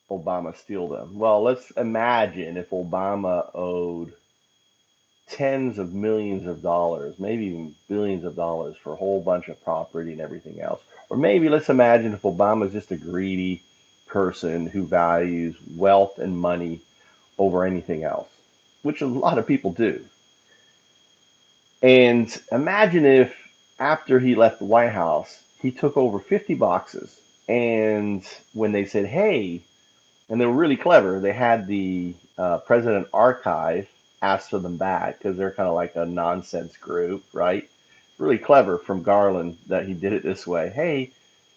Obama steal them? Well, let's imagine if Obama owed tens of millions of dollars, maybe even billions of dollars for a whole bunch of property and everything else. Or maybe let's imagine if Obama is just a greedy person who values wealth and money over anything else, which a lot of people do. And imagine if after he left the White House, he took over 50 boxes. And when they said, hey, and they were really clever, they had the President Archive ask for them back because they're kind of like a nonsense group, right? Really clever from Garland that he did it this way. Hey,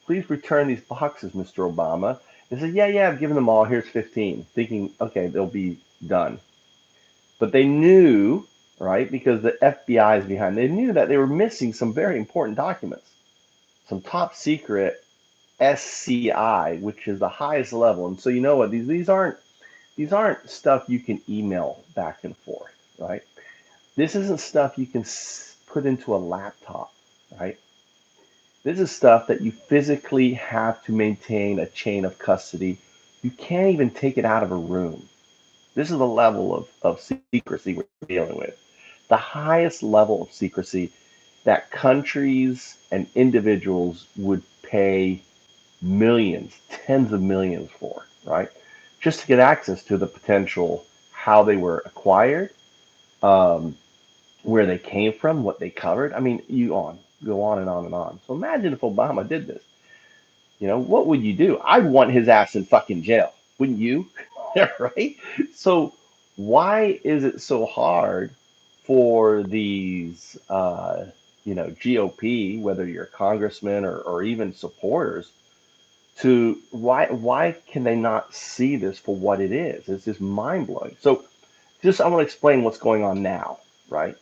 please return these boxes, Mr. Obama. They said, yeah, I've given them all. Here's 15, thinking, okay, they'll be done. But they knew, right, because the FBI is behind, they knew that they were missing some very important documents, some top secret SCI, which is the highest level. And so you know what? These aren't stuff you can email back and forth, right? This isn't stuff you can put into a laptop, right? This is stuff that you physically have to maintain a chain of custody. You can't even take it out of a room. This is the level of secrecy we're dealing with. The highest level of secrecy that countries and individuals would pay millions, tens of millions for, right? Just to get access to the potential, how they were acquired, um, where they came from, what they covered. I mean, you go on and on and on. So imagine if Obama did this. What would you do? I'd want his ass in fucking jail, wouldn't you? Right? So why is it so hard for these, GOP, whether you're a congressman or even supporters, to why can they not see this for what it is? It's just mind blowing. So just I want to explain what's going on now, right?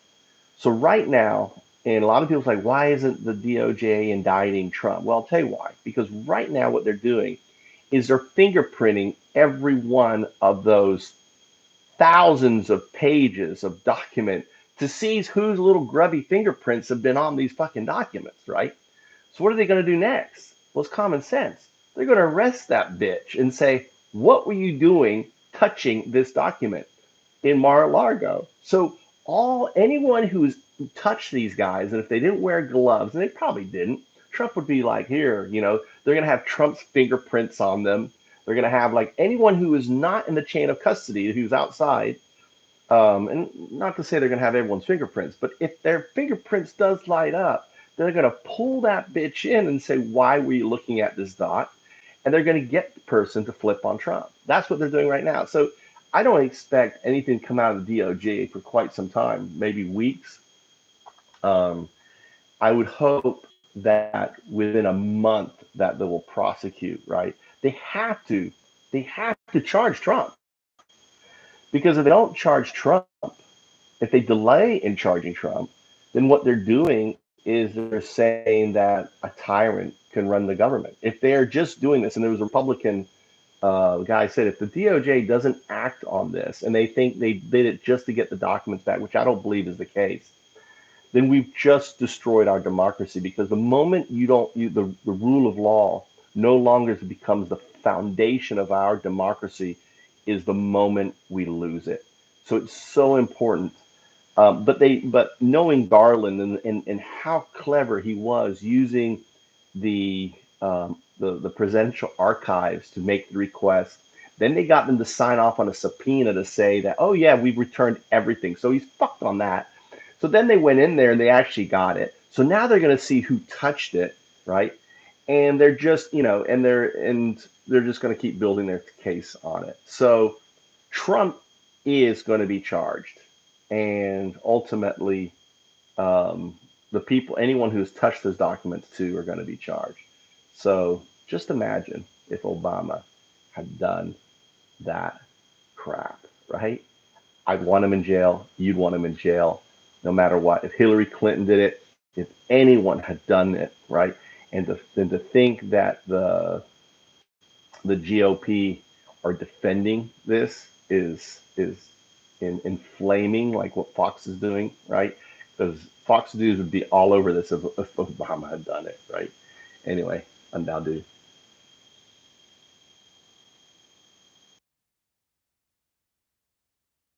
So right now, and a lot of people are like, why isn't the DOJ indicting Trump? Well, I'll tell you why. Because right now, what they're doing is they're fingerprinting every one of those thousands of pages of document to see whose little grubby fingerprints have been on these fucking documents, right? So what are they going to do next? Well, it's common sense. They're going to arrest that bitch and say, what were you doing touching this document in Mar-a-Lago? So anyone who's touched these guys, and if they didn't wear gloves, and they probably didn't, Trump would be like, here, they're going to have Trump's fingerprints on them. They're going to have like anyone who is not in the chain of custody, who's outside, and not to say they're going to have everyone's fingerprints, but if their fingerprints does light up, they're going to pull that bitch in and say, why were you looking at this dot? And they're going to get the person to flip on Trump. That's what they're doing right now. So I don't expect anything to come out of the DOJ for quite some time, maybe weeks. Um, I would hope that within a month that they will prosecute, right? They have to, they have to charge Trump, because if they don't charge Trump, if they delay in charging Trump, then what they're doing is they're saying that a tyrant can run the government. If they're just doing this, and there was a Republican guy said, if the DOJ doesn't act on this and they think they did it just to get the documents back, which I don't believe is the case, then we've just destroyed our democracy, because the moment the rule of law no longer becomes the foundation of our democracy is the moment we lose it. So it's so important. But knowing Garland and how clever he was using the the presidential archives to make the request. Then they got them to sign off on a subpoena to say that, oh yeah, we've returned everything. So he's fucked on that. So then they went in there and they actually got it. So now they're going to see who touched it, right? And they're just, they're just going to keep building their case on it. So Trump is going to be charged, and ultimately, um, the people, anyone who's touched those documents too, are going to be charged. So just imagine if Obama had done that crap, right? I'd want him in jail. You'd want him in jail, no matter what. If Hillary Clinton did it, if anyone had done it, right? And to think that the GOP are defending this is inflaming, like what Fox is doing, right? Because Fox News would be all over this if Obama had done it, right? Anyway, UnDaoDu.